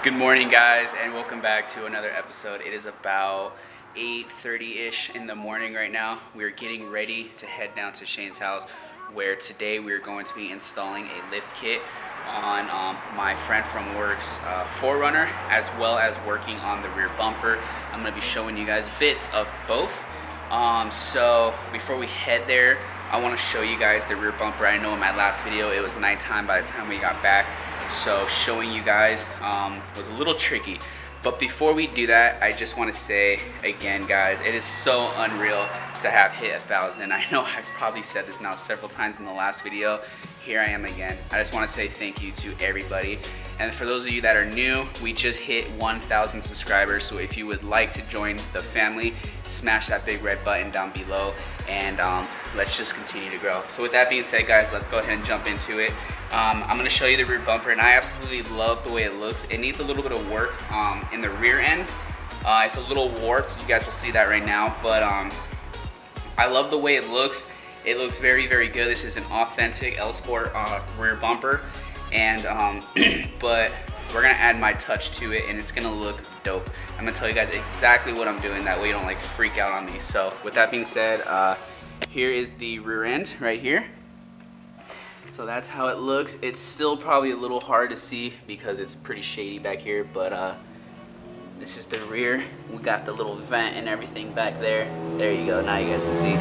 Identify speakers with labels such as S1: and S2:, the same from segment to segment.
S1: Good morning, guys, and welcome back to another episode. It is about 8:30-ish in the morning right now. We're getting ready to head down to Shane's house, where today we're going to be installing a lift kit on my friend from work's 4Runner, as well as working on the rear bumper. I'm going to be showing you guys bits of both. So before we head there, I want to show you guys the rear bumper. I know in my last video it was nighttime by the time we got back, so showing you guys was a little tricky. But before we do that, I just want to say again, guys, it is so unreal to have hit 1,000. I know I've probably said this now several times in the last video. Here I am again. I just want to say thank you to everybody. And for those of you that are new, we just hit 1,000 subscribers. So if you would like to join the family, smash that big red button down below, and let's just continue to grow. So with that being said, guys, let's go ahead and jump into it. I'm going to show you the rear bumper, and I absolutely love the way it looks. It needs a little bit of work in the rear end. It's a little warped. You guys will see that right now, but I love the way it looks. It looks very, very good. This is an authentic LS400 rear bumper, and but we're gonna add my touch to it, and it's gonna look dope. I'm gonna tell you guys exactly what I'm doing. That way you don't like freak out on me. So with that being said, here is the rear end right here. So that's how it looks. It's still probably a little hard to see because it's pretty shady back here, but this is the rear. We got the little vent and everything back there. There you go, now you guys can see.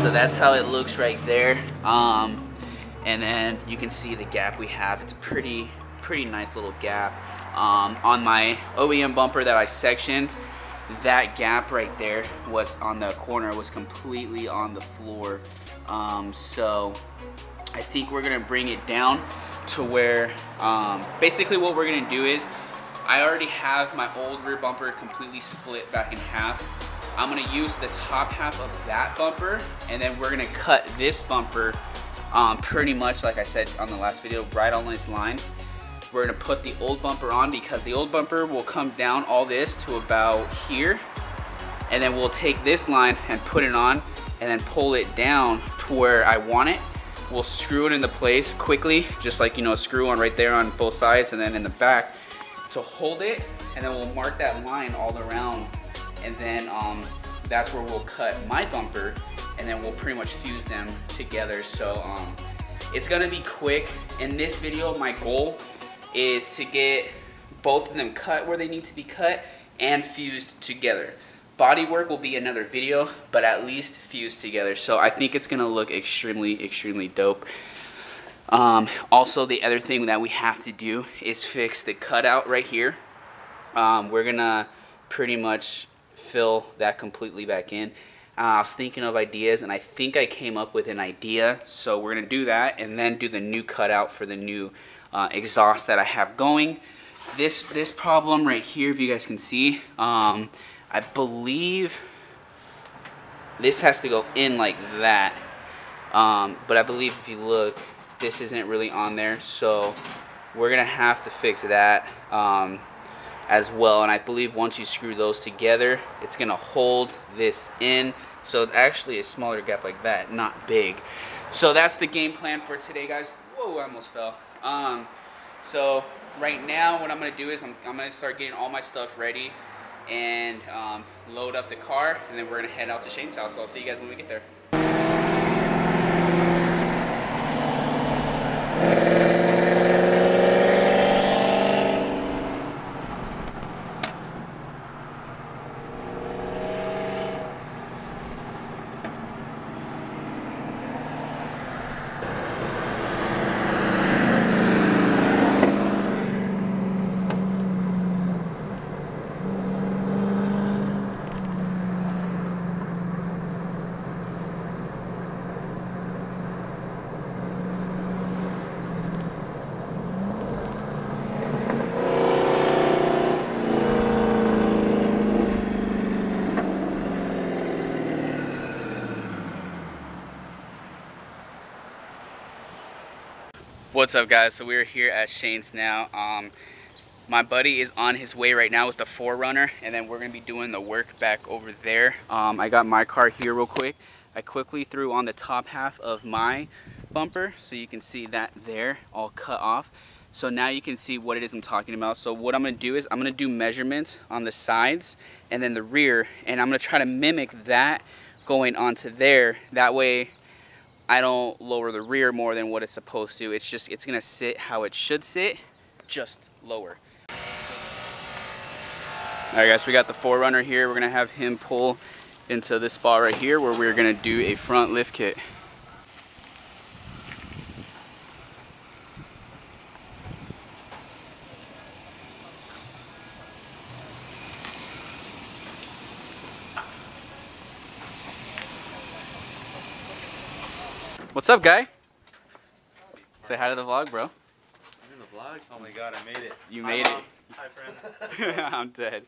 S1: So that's how it looks right there. And then you can see the gap we have. It's a pretty nice little gap. On my OEM bumper that I sectioned, that gap right there was on the corner, was completely on the floor. So I think we're gonna bring it down to where, basically what we're gonna do is, I already have my old rear bumper completely split back in half. I'm gonna use the top half of that bumper, and then we're gonna cut this bumper pretty much like I said on the last video, right on this line. We're gonna put the old bumper on because the old bumper will come down all this to about here, and then we'll take this line and put it on and then pull it down to where I want it. We'll screw it into place quickly, just like, you know, a screw on right there on both sides, and then in the back to hold it, and then we'll mark that line all around, and then that's where we'll cut my bumper, and then we'll pretty much fuse them together. So it's gonna be quick. In this video, my goal is to get both of them cut where they need to be cut and fused together. Body work will be another video, but at least fused together. So I think it's gonna look extremely dope. Also, the other thing that we have to do is fix the cutout right here. We're gonna pretty much fill that completely back in. I was thinking of ideas, and I think I came up with an idea. So we're gonna do that and then do the new cutout for the new exhaust that I have going. This problem right here, if you guys can see, I believe this has to go in like that, but I believe if you look, this isn't really on there, so we're gonna have to fix that as well. And I believe once you screw those together, it's gonna hold this in, so it's actually a smaller gap like that, not big. So that's the game plan for today, guys. Whoa, I almost fell. So right now what I'm gonna do is I'm gonna start getting all my stuff ready and load up the car, and then we're gonna head out to Shane's house. So I'll see you guys when we get there. What's up, guys? So we're here at Shane's now. My buddy is on his way right now with the 4Runner, and then we're gonna be doing the work back over there. I got my car here real quick. I quickly threw on the top half of my bumper, so you can see that there all cut off. So now you can see what it is I'm talking about. So what I'm gonna do is I'm gonna do measurements on the sides and then the rear, and I'm gonna try to mimic that going onto there. That way I don't lower the rear more than what it's supposed to. It's gonna sit how it should sit, just lower. All right guys, we got the 4Runner here. We're gonna have him pull into this spot right here where we're gonna do a front lift kit. What's up, guy? Say hi to the vlog, bro.
S2: I'm in the vlog? Oh my god, I made it.
S1: You made it.
S2: Hi, friends.
S1: I'm dead.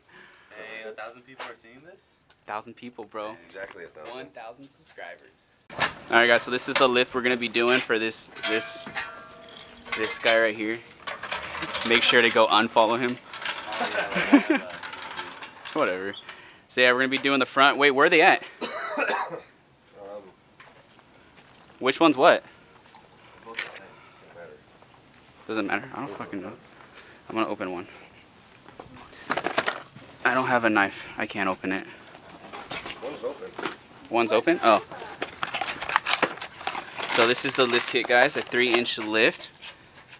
S2: Hey, 1,000 people are seeing this?
S1: 1,000 people, bro.
S2: Exactly 1,000.
S1: 1,000 subscribers. All right, guys. So this is the lift we're gonna be doing for this guy right here. Make sure to go unfollow him.
S2: Oh, yeah,
S1: Whatever. So yeah, we're gonna be doing the front. Wait, where are they at? Which one's what? Doesn't matter. I don't fucking know. I'm gonna open one. I don't have a knife. I can't open it.
S2: One's open.
S1: One's open? Oh. So this is the lift kit, guys. A 3-inch lift.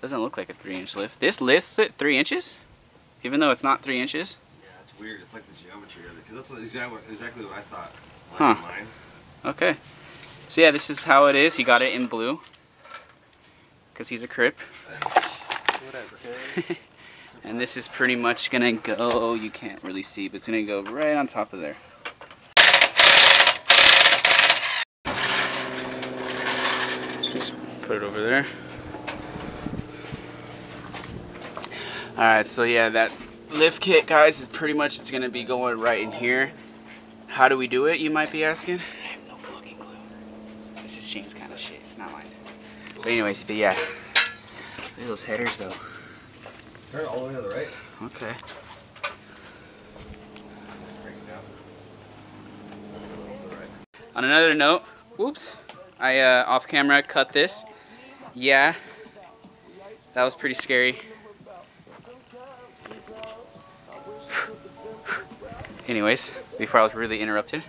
S1: Doesn't look like a 3-inch lift. This lifts it 3 inches? Even though it's not 3 inches?
S2: Yeah, it's weird. It's like the geometry of it. Because that's exactly what I thought.
S1: Huh.
S2: Mine.
S1: Okay. So yeah, this is how it is. He got it in blue. Because he's a Crip.
S2: Whatever.
S1: And this is pretty much gonna go, you can't really see, but it's gonna go right on top of there. Just put it over there. Alright, so yeah, that lift kit, guys, is pretty much, it's gonna be going right in here. How do we do it, you might be asking? I have no fucking clue. This is Shane's kind of shit, not mine. But anyways, but yeah. Look at those headers though.
S2: Turn all the way to the right.
S1: Okay. On another note, whoops, I off camera cut this. Yeah, that was pretty scary. Anyways, before I was really interrupted.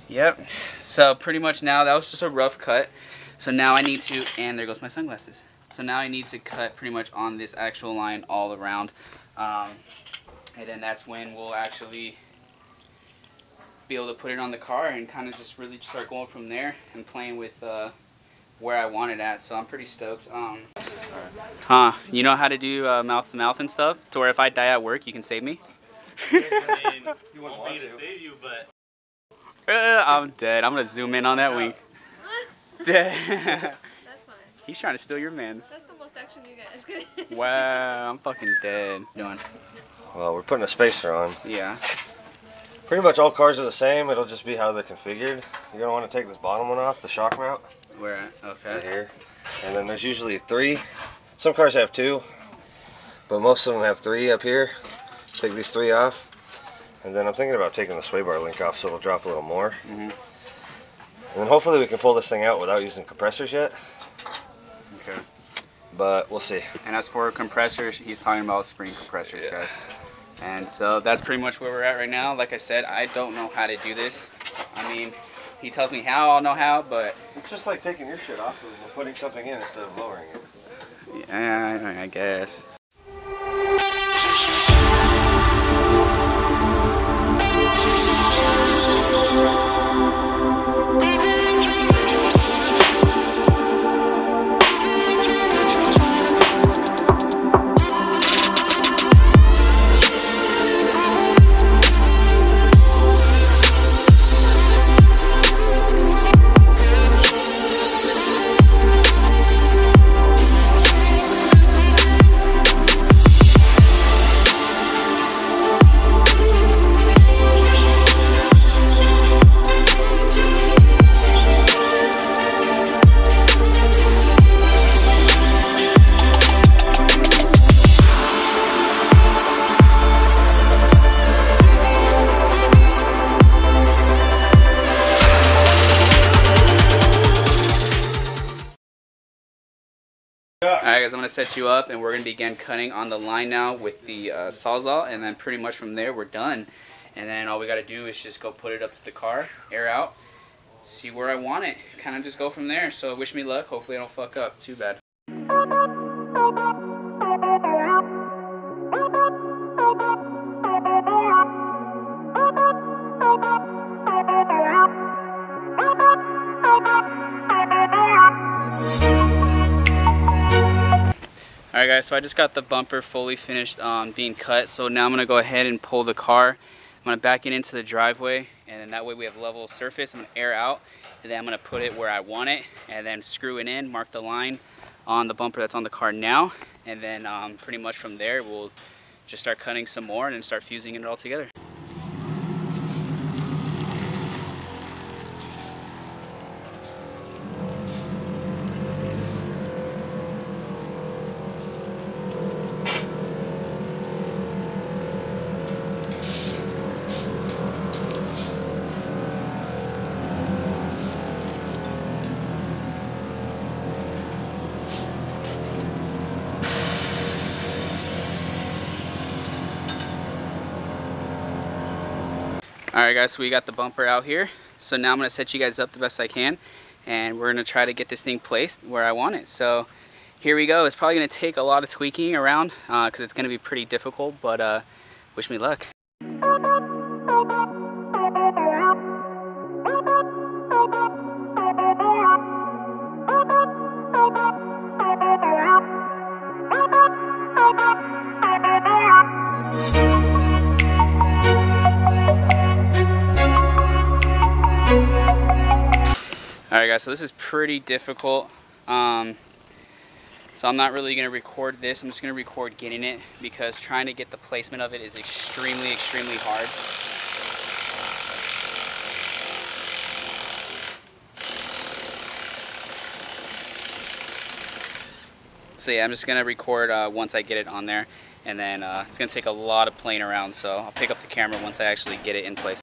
S1: Yep, so pretty much now, that was just a rough cut. So now I need to, and there goes my sunglasses. So now I need to cut pretty much on this actual line all around. And then that's when we'll actually be able to put it on the car and kind of just really start going from there and playing with where I want it at. So I'm pretty stoked. You know how to do mouth to mouth and stuff? To where if I die at work, you can save me?
S2: I mean, you want me to save you, but...
S1: I'm dead. I'm going to zoom in on that wink. Dead.
S3: That's fine.
S1: He's trying to steal your man's.
S3: That's the most action you guys get.
S1: Wow, I'm fucking dead. Doing.
S2: Well, we're putting a spacer on.
S1: Yeah.
S2: Pretty much all cars are the same. It'll just be how they're configured. You're going to want to take this bottom one off, the shock mount.
S1: Where at? Okay.
S2: Right here. And then there's usually 3. Some cars have 2, but most of them have 3 up here. Take these 3 off. And then I'm thinking about taking the sway bar link off so it'll drop a little more. And then hopefully we can pull this thing out without using compressors yet.
S1: Okay.
S2: But we'll see.
S1: And as for compressors, he's talking about spring compressors, guys. And so that's pretty much where we're at right now. Like I said, I don't know how to do this. I mean, he tells me how, I'll know how, but...
S2: It's just like taking your shit off and putting something in instead of lowering it.
S1: Yeah, I guess. guys, I'm gonna set you up and we're gonna begin cutting on the line now with the Sawzall, and then pretty much from there we're done. And then all we gotta do is just go put it up to the car, air out, see where I want it, kind of just go from there. So wish me luck, hopefully I don't fuck up too bad. Alright guys, so I just got the bumper fully finished being cut, so now I'm going to go ahead and pull the car. I'm going to back it into the driveway, and then that way we have level surface. I'm going to air out, and then I'm going to put it where I want it, and then screw it in, mark the line on the bumper that's on the car now, and then pretty much from there we'll just start cutting some more and then start fusing it all together. Alright guys, so we got the bumper out here. So now I'm going to set you guys up the best I can, and we're going to try to get this thing placed where I want it. So here we go. It's probably going to take a lot of tweaking around because it's going to be pretty difficult, but wish me luck. Alright guys, so this is pretty difficult, so I'm not really going to record this. I'm just going to record getting it, because trying to get the placement of it is extremely hard. So yeah, I'm just going to record once I get it on there, and then it's going to take a lot of playing around, so I'll pick up the camera once I actually get it in place.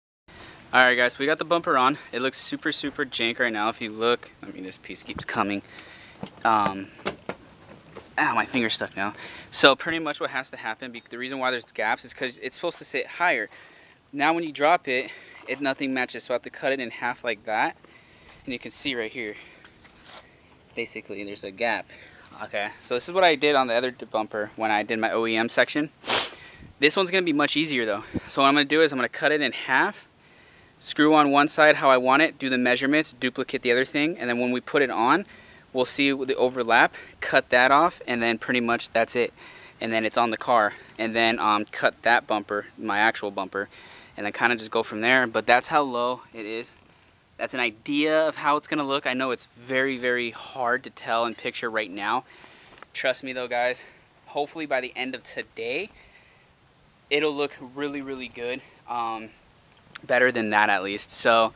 S1: Alright guys, we got the bumper on. It looks super jank right now. If you look, I mean, this piece keeps coming. Ow, my finger's stuck now. So pretty much what has to happen, the reason why there's gaps is because it's supposed to sit higher. Now when you drop it, nothing matches, so I have to cut it in half like that. And you can see right here, basically there's a gap. Okay, so this is what I did on the other bumper when I did my OEM section. This one's going to be much easier though. So what I'm going to do is I'm going to cut it in half, screw on one side how I want it, do the measurements, duplicate the other thing, and then when we put it on, we'll see the overlap, cut that off, and then pretty much that's it. And then it's on the car. And then cut that bumper, my actual bumper, and then kind of just go from there. But that's how low it is. That's an idea of how it's going to look. I know it's very hard to tell and picture right now. Trust me though guys, hopefully by the end of today, it'll look really good. Better than that at least. So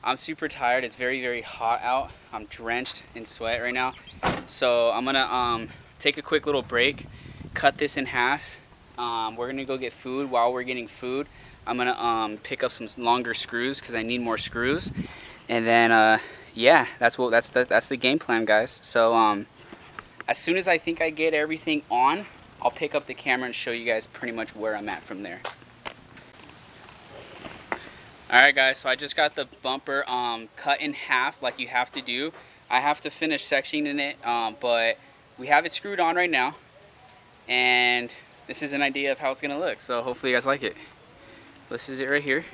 S1: I'm super tired. It's very hot out. I'm drenched in sweat right now. So I'm gonna take a quick little break, cut this in half. We're gonna go get food. While we're getting food, I'm gonna pick up some longer screws because I need more screws. And then yeah, that's the game plan, guys. So as soon as I think I get everything on, I'll pick up the camera and show you guys pretty much where I'm at from there. Alright guys, so I just got the bumper cut in half like you have to do. I have to finish sectioning it, but we have it screwed on right now. And this is an idea of how it's going to look, so hopefully you guys like it. This is it right here.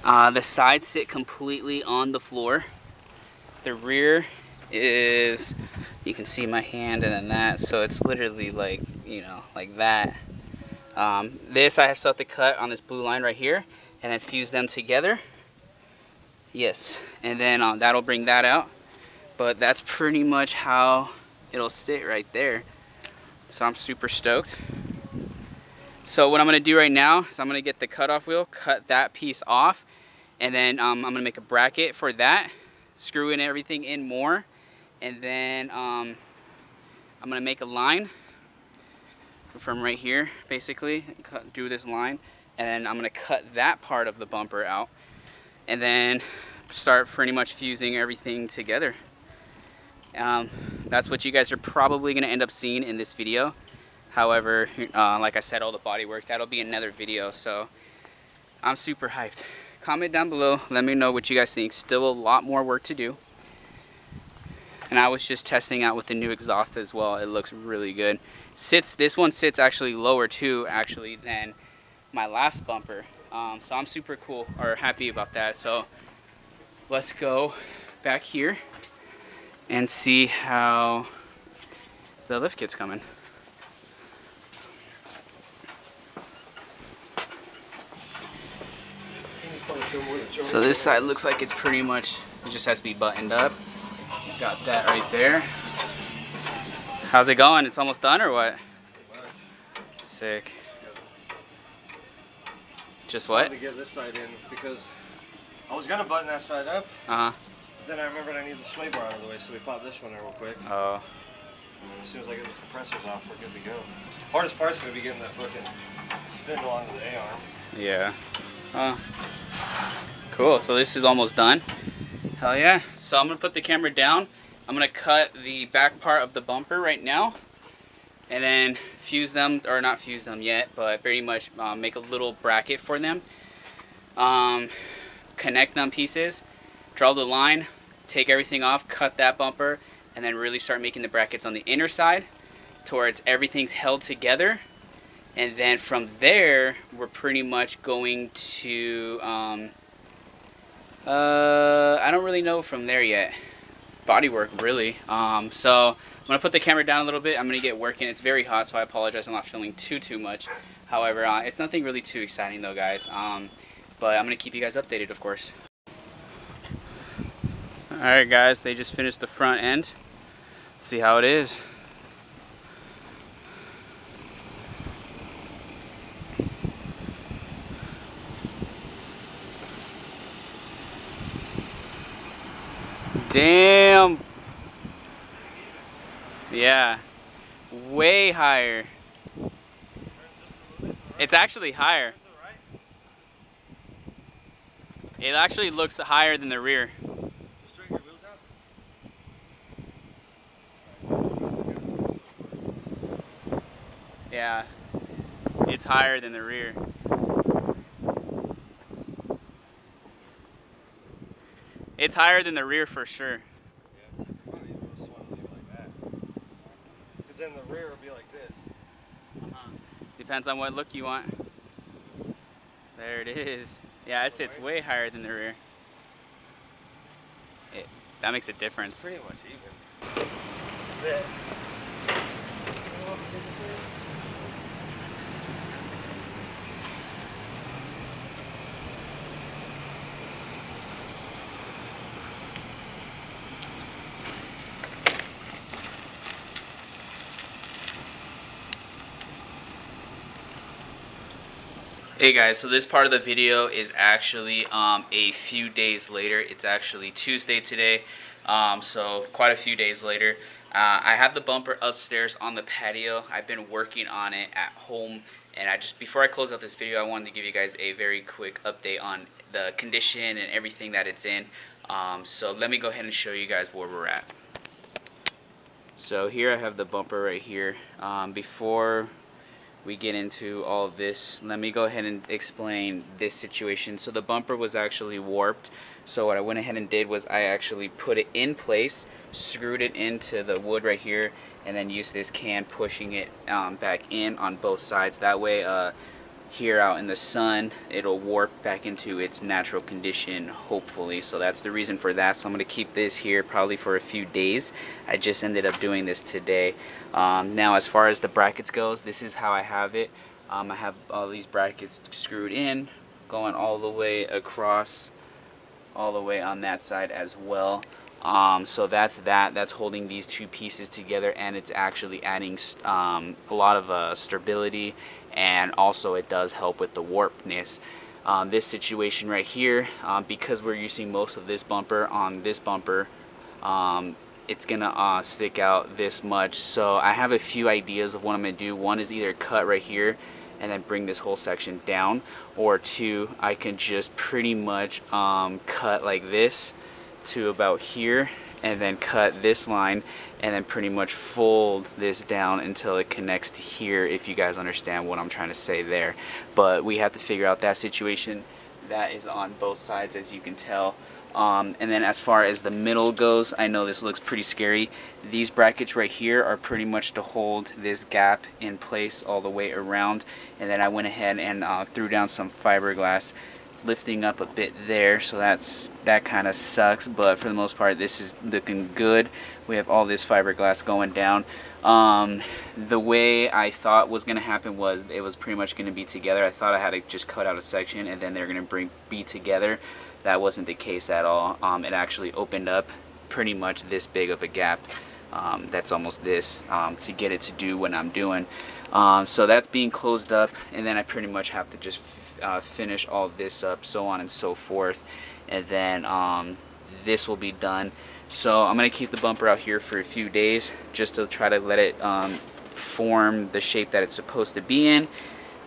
S1: The sides sit completely on the floor. The rear is, you can see my hand and then that, so it's literally like, you know, like that. This I still have to cut on this blue line right here and then fuse them together. Yes, and then that'll bring that out. But that's pretty much how it'll sit right there. So I'm super stoked. So what I'm going to do right now is I'm going to get the cutoff wheel, cut that piece off, and then I'm going to make a bracket for that, screw in everything in more, and then I'm going to make a line from right here, basically, do this line, and then I'm going to cut that part of the bumper out, and then start pretty much fusing everything together. that's what you guys are probably going to end up seeing in this video. However, like I said, all the body work, that'll be another video. So I'm super hyped. Comment down below, let me know what you guys think. Still a lot more work to do. And I was just testing out with the new exhaust as well. It looks really good. This one sits actually lower too, actually, than my last bumper. So I'm super cool or happy about that. So let's go back here and see how the lift kit's coming. So this side looks like it's pretty much, it just has to be buttoned up. Got that right there. How's it going? It's almost done or what? Sick. Just what?
S2: To get this side in because I was gonna button that side up. Then I remembered I need the sway bar out of the way, so we popped this one in real quick.
S1: Oh.
S2: As soon as I get this compressors off, we're good to go. Hardest part's gonna be getting that fucking spindle onto the A-arm.
S1: Yeah. Cool. So this is almost done. Hell yeah. So I'm gonna put the camera down. I'm gonna cut the back part of the bumper right now, and then fuse them, or not fuse them yet, but pretty much make a little bracket for them. Connect them pieces, draw the line, take everything off, cut that bumper, and then really start making the brackets on the inner side towards everything's held together. And then from there, we're pretty much going to, I don't really know from there yet. Bodywork, really. So I'm gonna put the camera down a little bit. I'm gonna get working. It's very hot, so I apologize. I'm not filming too much. However, it's nothing really too exciting though, guys. But I'm gonna keep you guys updated, of course. All right, guys. They just finished the front end. Let's see how it is. Damn. Yeah. Way higher. It's actually higher. It actually looks higher than the rear. Yeah. It's higher than the rear. It's higher than the rear for sure.
S2: Yeah, it's funny. You just want to leave it like that. Because then the rear will be like this.
S1: Depends on what look you want. There it is. Yeah, it sits way higher than the rear. That makes a difference.
S2: Pretty much even.
S1: Hey guys, so this part of the video is actually a few days later. It's actually Tuesday today, so quite a few days later. I have the bumper upstairs on the patio. I've been working on it at home, and before I close out this video, I wanted to give you guys a very quick update on the condition and everything that it's in. So let me go ahead and show you guys where we're at. So here I have the bumper right here. Before we get into all of this, let me go ahead and explain this situation. So the bumper was actually warped, so what I went ahead and did was I actually put it in place, screwed it into the wood right here, and then used this can pushing it back in on both sides. That way here out in the sun it'll warp back into its natural condition, hopefully. So that's the reason for that. So I'm going to keep this here probably for a few days. I just ended up doing this today. Now as far as the brackets goes, this is how I have it. I have all these brackets screwed in, going all the way across, all the way on that side as well. So that's holding these two pieces together, and it's actually adding a lot of stability, and also it does help with the warpness. This situation right here, because we're using most of this bumper on this bumper, it's gonna stick out this much. So I have a few ideas of what I'm gonna do. One is either cut right here and then bring this whole section down, or two, I can just pretty much cut like this to about here, and then cut this line and then pretty much fold this down until it connects to here, if you guys understand what I'm trying to say there. But we have to figure out that situation. That is on both sides, as you can tell. And then as far as the middle goes, I know this looks pretty scary. These brackets right here are pretty much to hold this gap in place all the way around. And then I went ahead and threw down some fiberglass. It's lifting up a bit there, so that kind of sucks, but for the most part this is looking good. We have all this fiberglass going down. The way I thought was going to happen was it was pretty much going to be together. I thought I had to just cut out a section and then they're going to be together. That wasn't the case at all. It actually opened up pretty much this big of a gap. That's almost this, to get it to do what I'm doing. So that's being closed up, and then I pretty much have to just finish all this up, so on and so forth, and then this will be done. So I'm going to keep the bumper out here for a few days just to try to let it form the shape that it's supposed to be in.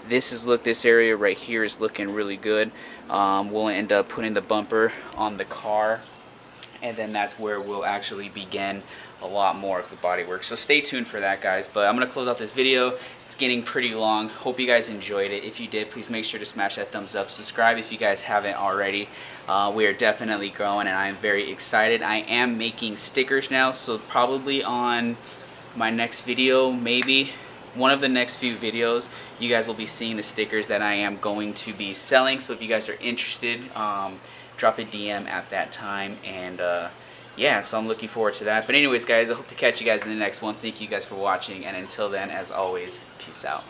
S1: This area right here is looking really good. We'll end up putting the bumper on the car, and then that's where we'll actually begin a lot more of the body work. So stay tuned for that, guys. But I'm gonna close out this video. It's getting pretty long. Hope you guys enjoyed it. If you did, please make sure to smash that thumbs up. Subscribe if you guys haven't already. We are definitely growing, and I am very excited. I am making stickers now, so probably on my next video, maybe one of the next few videos, you guys will be seeing the stickers that I am going to be selling. So if you guys are interested, drop a DM at that time, and yeah, so I'm looking forward to that. But anyways, guys, I hope to catch you guys in the next one. Thank you guys for watching, and until then, as always, peace out.